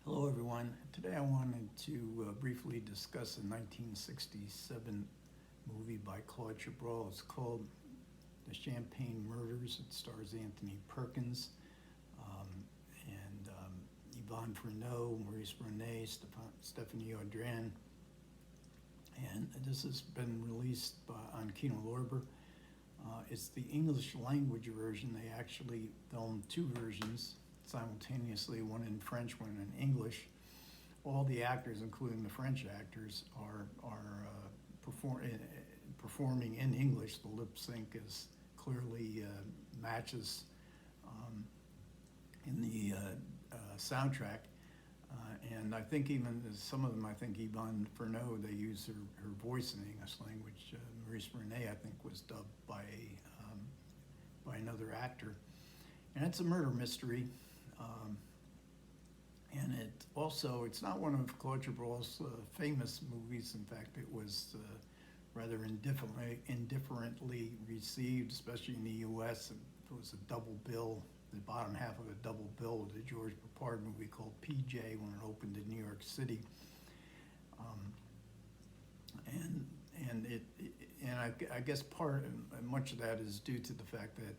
Hello, everyone. Today I wanted to briefly discuss a 1967 movie by Claude Chabrol. It's called The Champagne Murders. It stars Anthony Perkins and Yvonne Furneaux, Maurice, Ronet, Stephanie Audran. And this has been released on Kino Lorber. It's the English language version. They actually filmed two versions simultaneously, one in French, one in English. All the actors, including the French actors, are performing in English. The lip sync is clearly matches in the soundtrack. And I think even some of them, I think Yvonne Furneaux, they use her voice in the English language. Maurice Ronet, I think, was dubbed by another actor. And it's a murder mystery. And it's not one of Claude Chabrol's famous movies. In fact, it was rather indifferently received, especially in the U.S. It was a double bill, the bottom half of a double bill with a George Peppard movie called PJ when it opened in New York City. I guess much of that is due to the fact that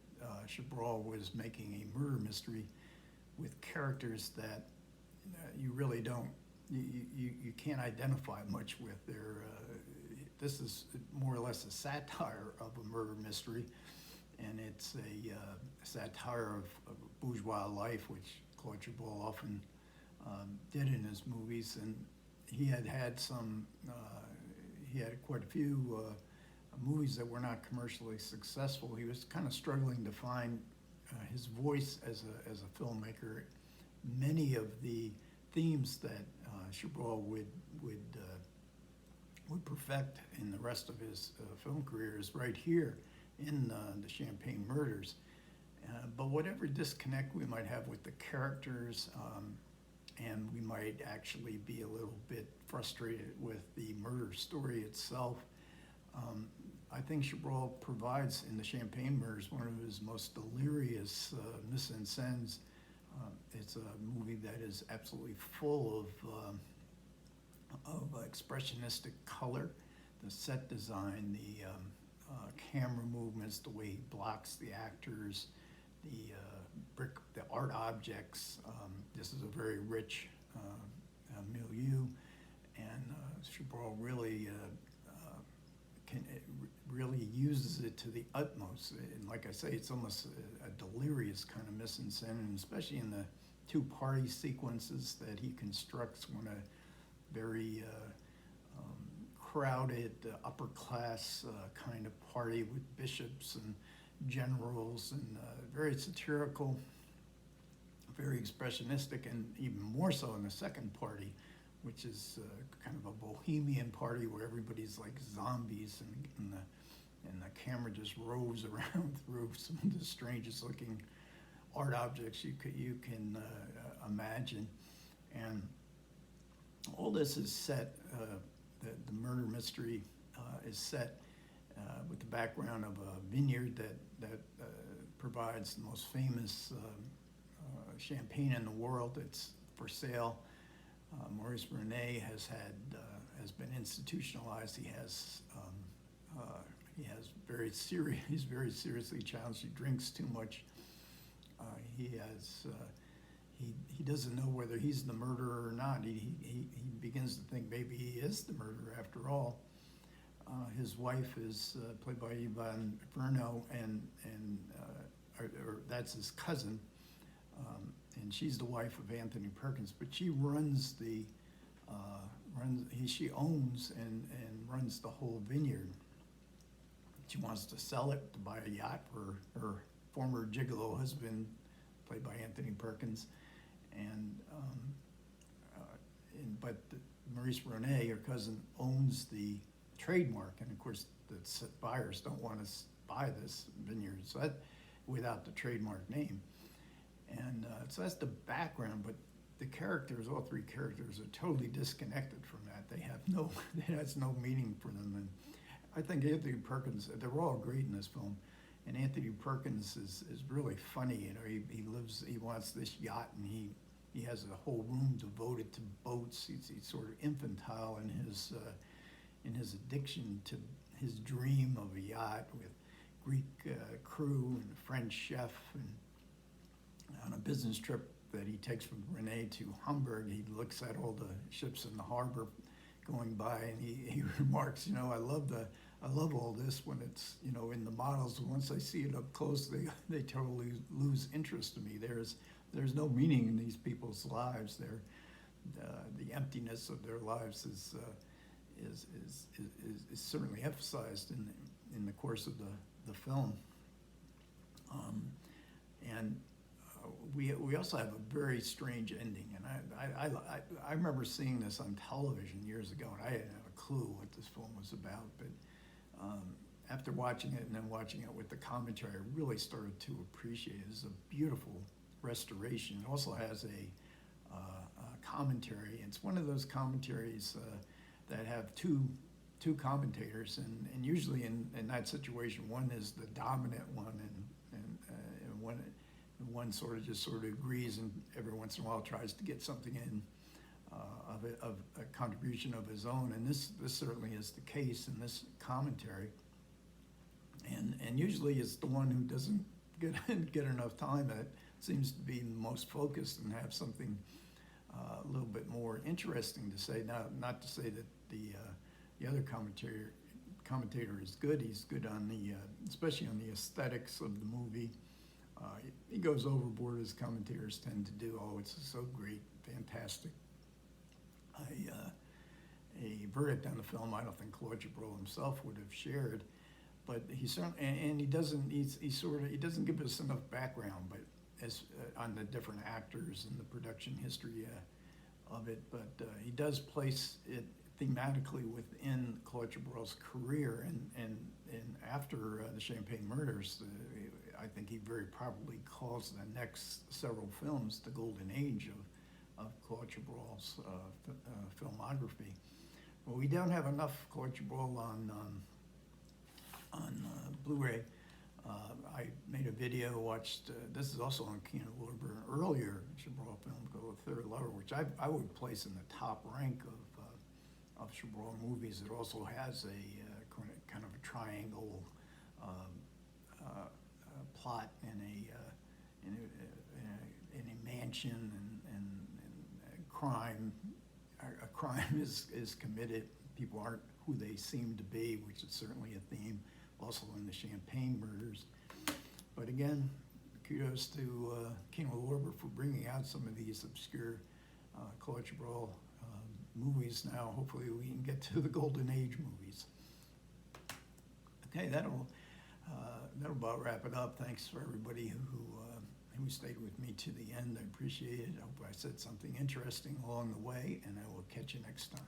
Chabrol was making a murder mystery with characters that you really you can't identify much with. This is more or less a satire of a murder mystery, and it's a satire of bourgeois life, which Claude Chabrol often did in his movies. And he had quite a few movies that were not commercially successful. He was kind of struggling to find his voice as a filmmaker. Many of the themes that Chabrol would perfect in the rest of his film career is right here in the Champagne Murders. But whatever disconnect we might have with the characters, and we might actually be a little bit frustrated with the murder story itself, I think Chabrol provides in the Champagne Murders one of his most delirious mise-en-scenes. It's a movie that is absolutely full of expressionistic color, the set design, the camera movements, the way he blocks the actors, the art objects. This is a very rich milieu, and Chabrol really uses it to the utmost. And like I say, it's almost a delirious kind of mise-en-scène, and especially in the two party sequences that he constructs when a very crowded upper class kind of party with bishops and generals, and very satirical, very expressionistic, and even more so in the second party, which is kind of a bohemian party where everybody's like zombies, and the camera just roves around through some of the strangest looking art objects you can imagine. And all this is set, the murder mystery is set with the background of a vineyard that provides the most famous champagne in the world. It's for sale. Maurice Ronet has been institutionalized. He's very seriously challenged. He drinks too much. He doesn't know whether he's the murderer or not. He begins to think maybe he is the murderer after all. His wife is played by Yvonne Furneaux, and that's his cousin, and she's the wife of Anthony Perkins. But she she owns and runs the whole vineyard. She wants to sell it to buy a yacht for her former gigolo husband, played by Anthony Perkins, but Maurice Ronet, her cousin, owns the trademark, and of course the buyers don't want to buy this vineyard, so that without the trademark name, and so that's the background. But the characters, all three characters, are totally disconnected from that. It has no meaning for them. And I think Anthony Perkins, they're all great in this film, and Anthony Perkins is really funny. He wants this yacht, and he has a whole room devoted to boats. He's sort of infantile in his addiction to his dream of a yacht with Greek crew and a French chef. And on a business trip that he takes from Ronet to Hamburg, he looks at all the ships in the harbor going by, and he remarks, I love all this when it's, in the models. Once I see it up close, they totally lose interest in me. There's no meaning in these people's lives. The emptiness of their lives is certainly emphasized in the course of the film. And we also have a very strange ending, and I remember seeing this on television years ago, and I didn't have a clue what this film was about, but after watching it and then watching it with the commentary, I really started to appreciate it. It's a beautiful restoration. It also has a commentary. It's one of those commentaries that have two commentators, and usually in that situation, one is the dominant one, and one sort of agrees, and every once in a while tries to get something in of a contribution of his own, and this certainly is the case in this commentary. And usually it's the one who doesn't get enough time that seems to be the most focused and have something a little bit more interesting to say. Now, not to say that the other commentator is good. He's good on especially on the aesthetics of the movie. He goes overboard, as commentators tend to do. Oh, it's so great, fantastic. A verdict on the film I don't think Claude Chabrol himself would have shared, but he certainly, and he doesn't give us enough background, but as on the different actors and the production history of it, but he does place it thematically within Claude Chabrol's career, and after the Champagne Murders, I think he very probably calls the next several films the golden age of Claude Chabrol's filmography. Well, we don't have enough Claude Chabrol on Blu-ray. I made a video, watched, this is also on Kino Lorber, an earlier Chabrol film called The Third Lover, which I would place in the top rank of Chabrol movies. It also has a kind of a triangle plot in a mansion, and crime. A crime is committed. People aren't who they seem to be, which is certainly a theme also in the Champagne Murders. But again, kudos to Kino Lorber for bringing out some of these obscure Claude Chabrol movies. Now, hopefully we can get to the Golden Age movies. Okay, that'll about wrap it up. Thanks for everybody who stayed with me to the end. I appreciate it. I hope I said something interesting along the way, and I will catch you next time.